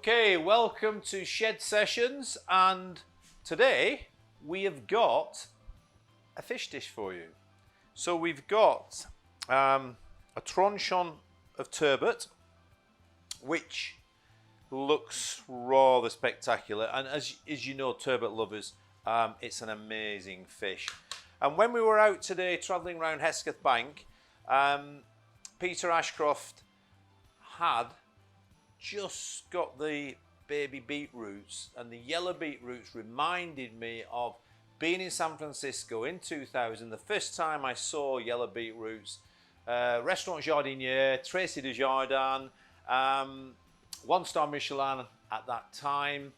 Okay, welcome to Shed Sessions, and today we have got a fish dish for you. So we've got a tronchon of turbot, which looks rather spectacular, and as you know, turbot lovers, it's an amazing fish. And when we were out today travelling around Hesketh Bank, Peter Ashcroft had just got the baby beetroots, and the yellow beetroots reminded me of being in San Francisco in 2000, the first time I saw yellow beetroots. Restaurant Jardinier, Tracy Desjardins, 1-star Michelin at that time,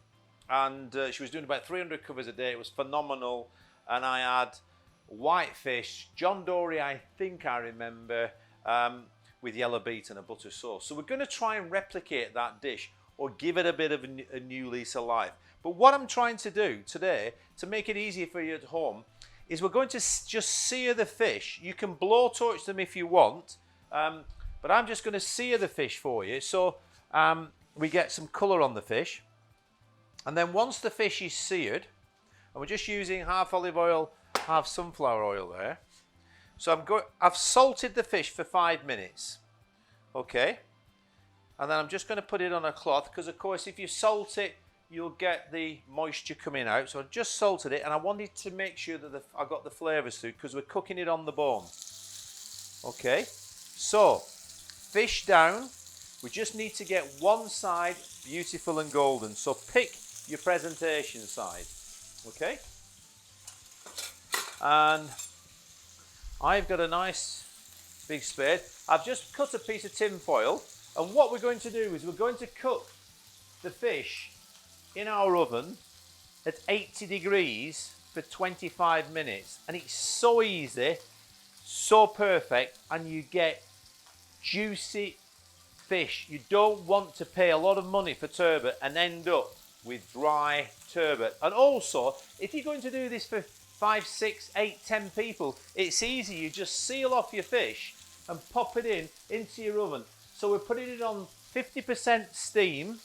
and she was doing about 300 covers a day. It was phenomenal. And I had whitefish, John Dory, I think I remember, with yellow beet and a butter sauce. So we're going to try and replicate that dish, or give it a bit of a new lease of life. But what I'm trying to do today, to make it easier for you at home, is we're going to just sear the fish. You can blowtorch them if you want, but I'm just going to sear the fish for you, so we get some colour on the fish. And then once the fish is seared, and we're just using half olive oil, half sunflower oil there. So I've salted the fish for 5 minutes, okay? And then I'm just going to put it on a cloth, because of course if you salt it, you'll get the moisture coming out. So I've just salted it, and I wanted to make sure that I got the flavours through, because we're cooking it on the bone. Okay, so fish down. We just need to get one side beautiful and golden. So pick your presentation side, okay? And I've got a nice big spade. I've just cut a piece of tin foil, and what we're going to do is we're going to cook the fish in our oven at 80 degrees for 25 minutes. And it's so easy, so perfect, and you get juicy fish. You don't want to pay a lot of money for turbot and end up with dry turbot. And also, if you're going to do this for 5, 6, 8, 10 people, it's easy. You just seal off your fish and pop it into your oven. So we're putting it on 50% steam,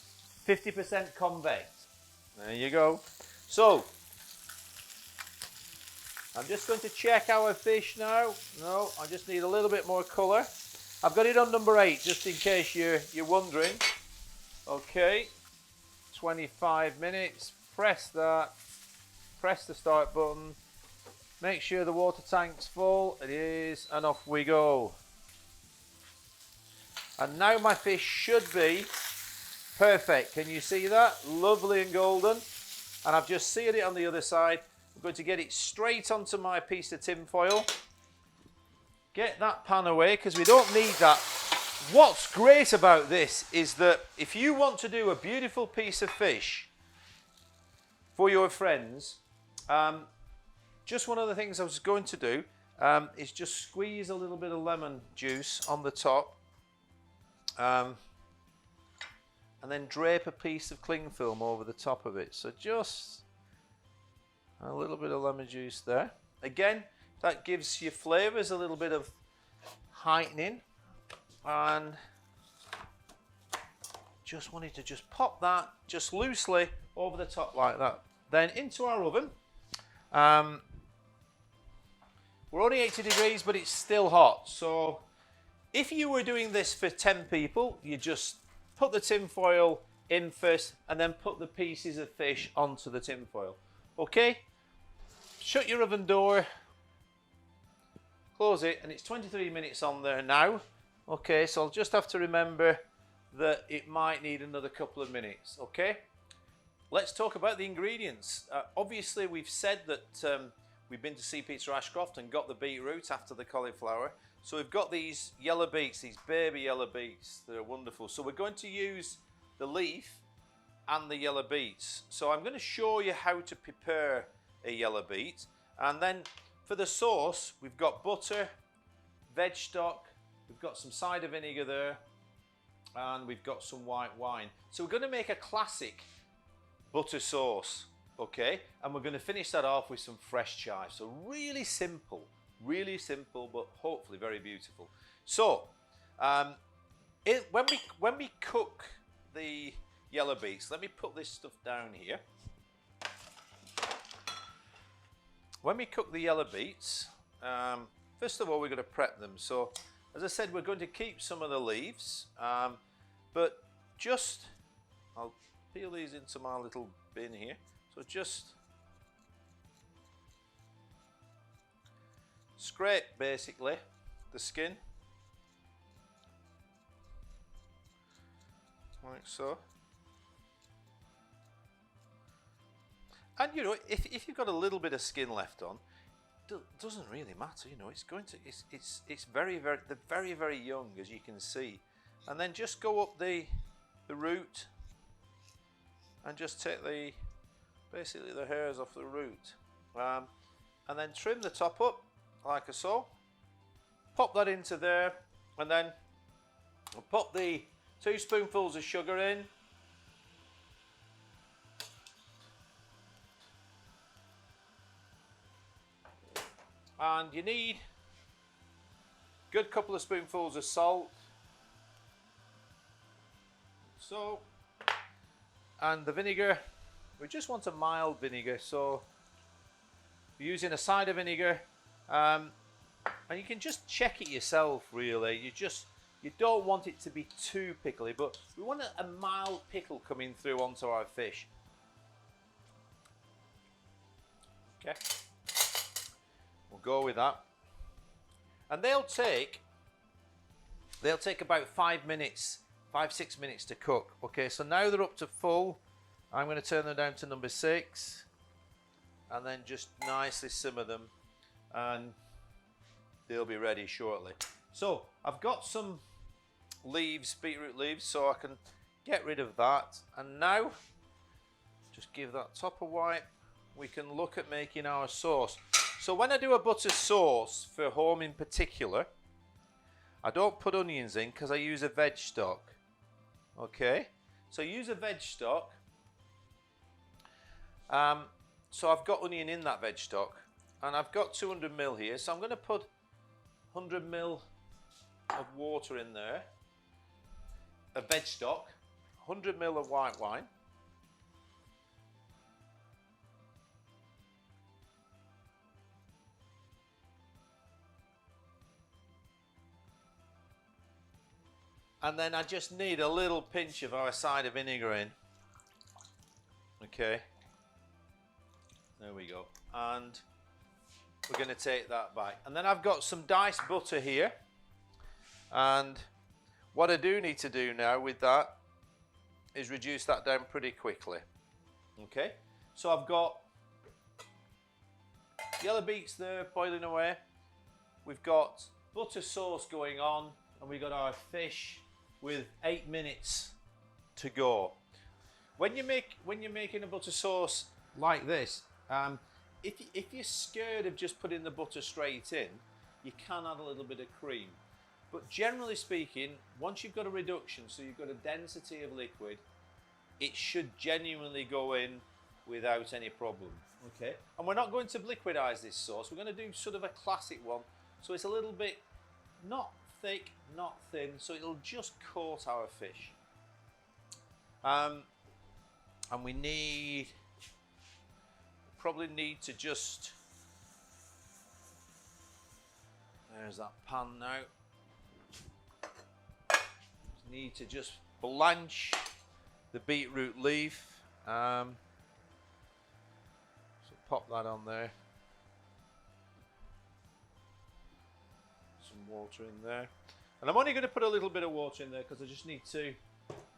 50% convex. There you go. So I'm just going to check our fish now. No, I just need a little bit more colour. I've got it on number 8, just in case you're wondering. Okay, 25 minutes. Press that. Press the start button. Make sure the water tank's full. It is, and off we go. And now my fish should be perfect. Can you see that? Lovely and golden. And I've just seared it on the other side. I'm going to get it straight onto my piece of tin foil. Get that pan away, because we don't need that. What's great about this is that if you want to do a beautiful piece of fish for your friends, just one of the things I was going to do is just squeeze a little bit of lemon juice on the top, and then drape a piece of cling film over the top of it. So just a little bit of lemon juice there. Again, that gives your flavours a little bit of heightening, and just wanted to just pop that just loosely over the top like that. Then into our oven. We're only 80 degrees, but it's still hot. So if you were doing this for 10 people, you just put the tin foil in first and then put the pieces of fish onto the tin foil. Okay? Shut your oven door, close it, and it's 23 minutes on there now. Okay, so I'll just have to remember that it might need another couple of minutes. Okay? Let's talk about the ingredients. Obviously, we've said that we've been to see Peter Ashcroft and got the beetroot after the cauliflower. So we've got these yellow beets, these baby yellow beets. They're wonderful. So we're going to use the leaf and the yellow beets. So I'm going to show you how to prepare a yellow beet. And then for the sauce, we've got butter, veg stock, we've got some cider vinegar there, and we've got some white wine. So we're going to make a classic butter sauce, okay? And we're going to finish that off with some fresh chives. So really simple, but hopefully very beautiful. So when we cook the yellow beets. Let me put this stuff down here. When we cook the yellow beets, first of all we're going to prep them. So as I said, we're going to keep some of the leaves, but just, I'll peel these into my little bin here. So just scrape basically the skin, like so. And you know, if you've got a little bit of skin left on, it doesn't really matter. You know, it's going to, it's very, they're very, very young, as you can see. And then just go up the root and just take basically the hairs off the root, and then trim the top up like so. Pop that into there, and then I'll pop the 2 spoonfuls of sugar in. And you need a good couple of spoonfuls of salt. So, and the vinegar, we just want a mild vinegar, so we're using a cider vinegar, and you can just check it yourself really. You don't want it to be too pickly, but we want a mild pickle coming through onto our fish. Okay. We'll go with that, and they'll take about 5 minutes, 5-6 minutes to cook. Okay, so now they're up to full. I'm going to turn them down to number 6, and then just nicely simmer them, and they'll be ready shortly. So I've got some leaves, beetroot leaves, so I can get rid of that, and now just give that top a wipe. We can look at making our sauce. So when I do a butter sauce for home in particular, I don't put onions in because I use a veg stock. Okay, so use a veg stock. So I've got onion in that veg stock, and I've got 200 ml here, so I'm going to put 100 ml of water in there, a veg stock, 100 ml of white wine, and then I just need a little pinch of our cider vinegar in. Okay, there we go, and we're going to take that back. And then I've got some diced butter here, and what I do need to do now with that is reduce that down pretty quickly. Okay, so I've got yellow beets there boiling away, we've got butter sauce going on, and we've got our fish with 8 minutes to go. When you're making a butter sauce like this, if you're scared of just putting the butter straight in, you can add a little bit of cream. But generally speaking, once you've got a reduction, so you've got a density of liquid, it should genuinely go in without any problem. Okay, and we're not going to liquidize this sauce. We're going to do sort of a classic one, so it's a little bit not thick, not thin, so it'll just coat our fish. And we probably need to just, there's that pan now. Need to just blanch the beetroot leaf. So pop that on there. Some water in there, and I'm only going to put a little bit of water in there because I just need to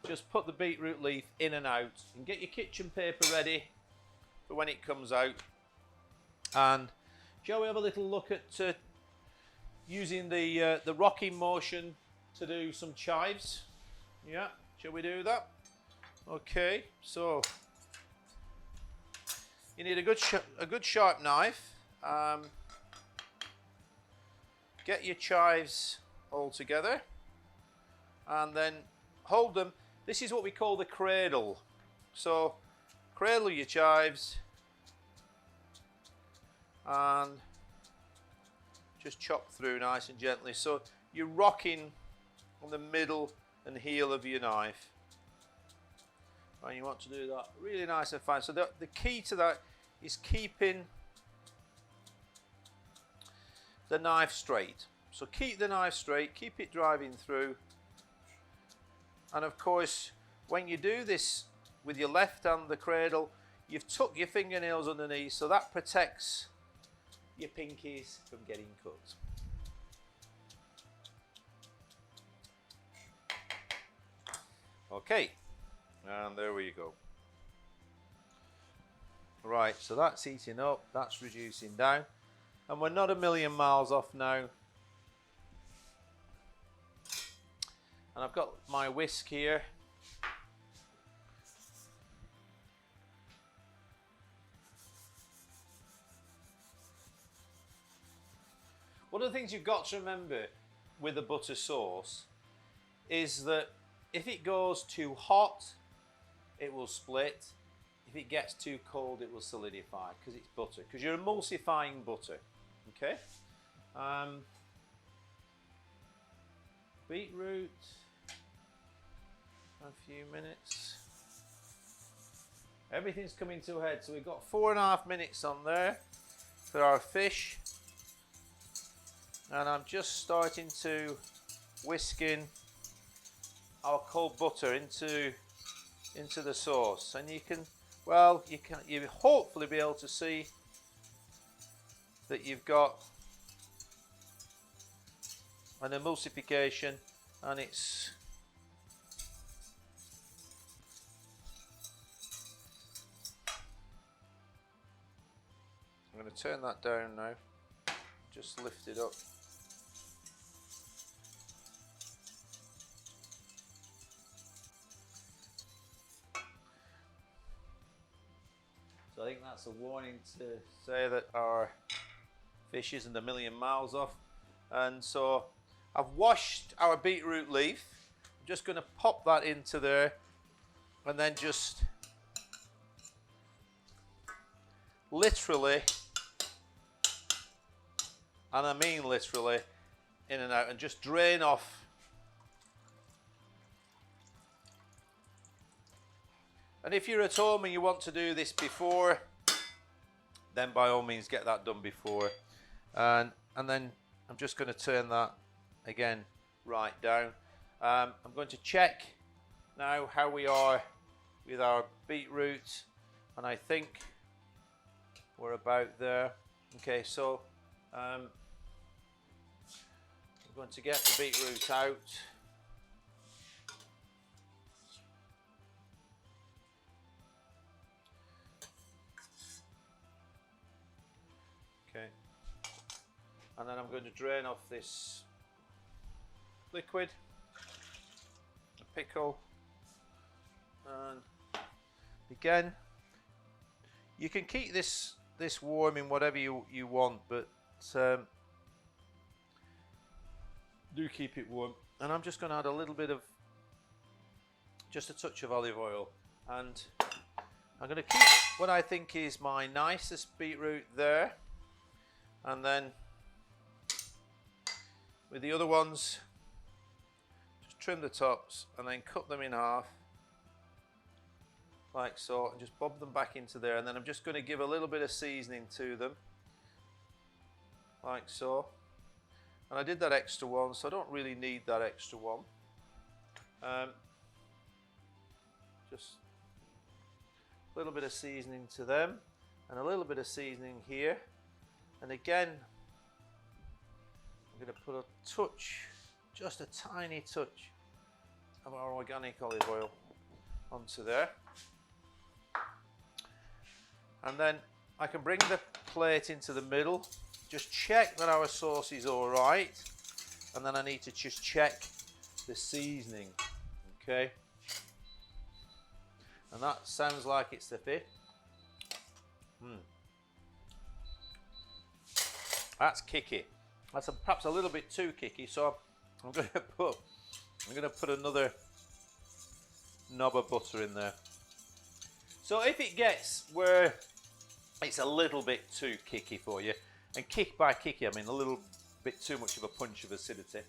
just put the beetroot leaf in and out, and get your kitchen paper ready for when it comes out. And shall we have a little look at using the rocking motion to do some chives? Yeah, shall we do that? Okay, so you need a good sharp knife. Get your chives all together, and then hold them. This is what we call the cradle. So cradle your chives and just chop through nice and gently. So you're rocking on the middle and heel of your knife. and you want to do that really nice and fine. So the key to that is keeping the knife straight. So keep the knife straight, keep it driving through. And of course, when you do this with your left hand, the cradle, you've tucked your fingernails underneath, so that protects your pinkies from getting cut. Okay, and there we go. Right, so that's heating up, that's reducing down, and we're not a million miles off now. And I've got my whisk here. One of the things you've got to remember with a butter sauce is that if it goes too hot, it will split. If it gets too cold, it will solidify because it's butter, because you're emulsifying butter. Okay? Beetroot, a few minutes. Everything's coming to a head, so we've got 4.5 minutes on there for our fish. And I'm just starting to whisk in our cold butter into the sauce, and you hopefully be able to see that you've got an emulsification, and it's I'm going to turn that down now, just lift it up. So I think that's a warning to say that our fish isn't a million miles off. And so I've washed our beetroot leaf. I'm just going to pop that into there, and then just literally, and I mean literally, in and out, and just drain off. And if you're at home and you want to do this before, then by all means get that done before. And then I'm just going to turn that again right down. I'm going to check now how we are with our beetroot, and I think we're about there. Okay, so I'm going to get the beetroot out. Okay, and then I'm going to drain off this liquid, the pickle, and again, you can keep this warm in whatever you want, but do keep it warm. And I'm just going to add a little bit of, just a touch of olive oil, and I'm going to keep what I think is my nicest beetroot there, and then with the other ones, just trim the tops and then cut them in half like so, and just bob them back into there. And then I'm just going to give a little bit of seasoning to them like so. And I did that extra one, so I don't really need that extra one. Just a little bit of seasoning to them, and a little bit of seasoning here. And again, I'm going to put a touch, just a tiny touch of our organic olive oil onto there. And then I can bring the plate into the middle, just check that our sauce is all right, and then I need to just check the seasoning. Okay, and that sounds like it's the fit. That's kicky. That's perhaps a little bit too kicky, so I'm going to put another knob of butter in there. So if it gets where it's a little bit too kicky for you, and kick by kicky I mean a little bit too much of a punch of acidity,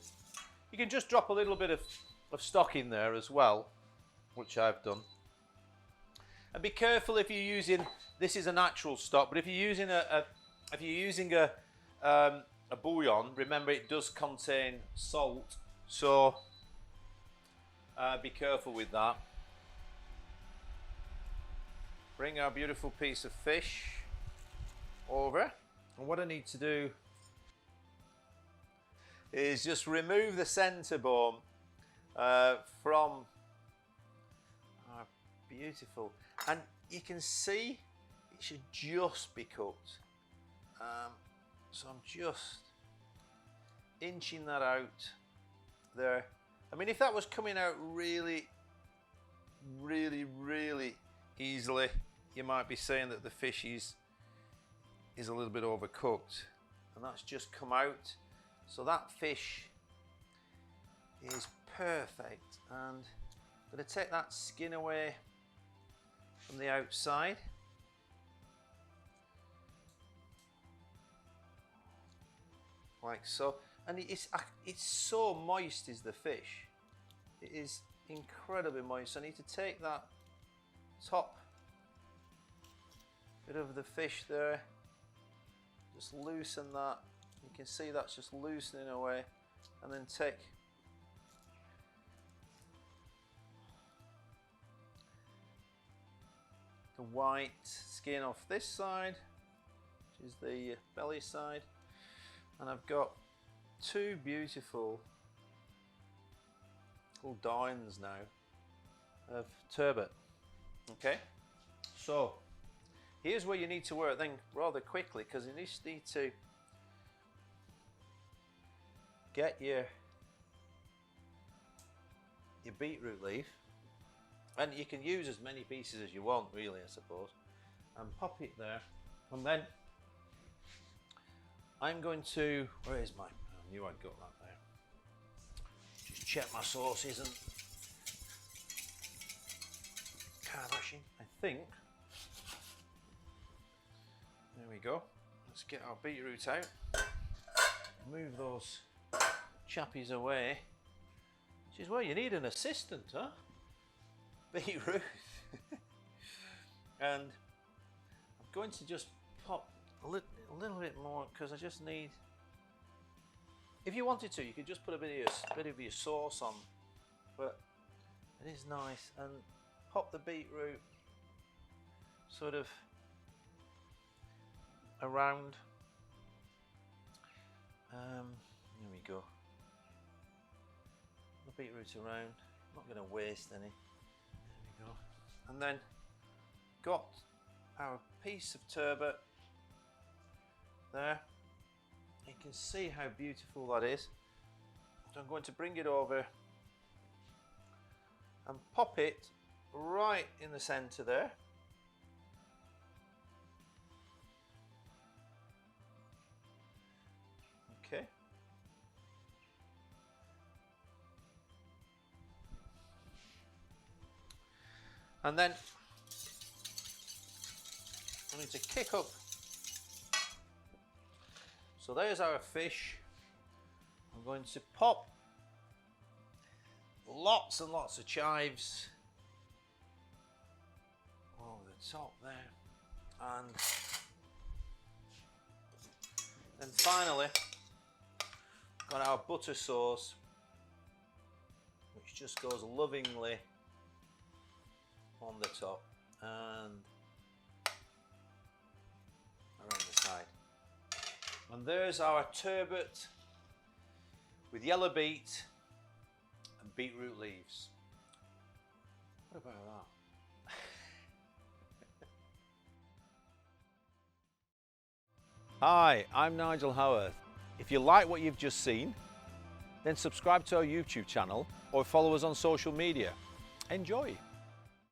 you can just drop a little bit of stock in there as well, which I've done. And be careful if you're using, this is a natural stock, but if you're using a bouillon, remember it does contain salt, so be careful with that. Bring our beautiful piece of fish over, and what I need to do is just remove the centre bone from our beautiful, and you can see it should just be cooked. So I'm just inching that out there. I mean, if that was coming out really easily, you might be saying that the fish is a little bit overcooked, and that's just come out. So that fish is perfect, and I'm going to take that skin away from the outside. Like so, and it's so moist is the fish. It is incredibly moist. I need to take that top bit of the fish there, just loosen that. You can see that's just loosening away, and then take the white skin off this side, which is the belly side. And I've got two beautiful little dines now of turbot. Okay, so here's where you need to work then rather quickly, because you just need to get your beetroot leaf, and you can use as many pieces as you want, really, I suppose, and pop it there. And then I'm going to, where is my, I knew I'd got that there. Just check my sauce isn't Kardashian, I think. There we go. Let's get our beetroot out. Move those chappies away. Which is where you need an assistant, huh? Beetroot. And I'm going to just pop a little bit more, because I just need, if you wanted to, you could just put a bit of your sauce on, but it is nice, and pop the beetroot sort of around. There we go. The beetroot around. I'm not going to waste any. There we go. And then got our piece of turbot there. You can see how beautiful that is. So I'm going to bring it over and pop it right in the center there. Okay. And then I need to kick up. So there's our fish. I'm going to pop lots and lots of chives over the top there, and then finally got our butter sauce, which just goes lovingly on the top and around the side. And there's our turbot with yellow beet and beetroot leaves. What about that? Hi, I'm Nigel Howarth. If you like what you've just seen, then subscribe to our YouTube channel or follow us on social media. Enjoy!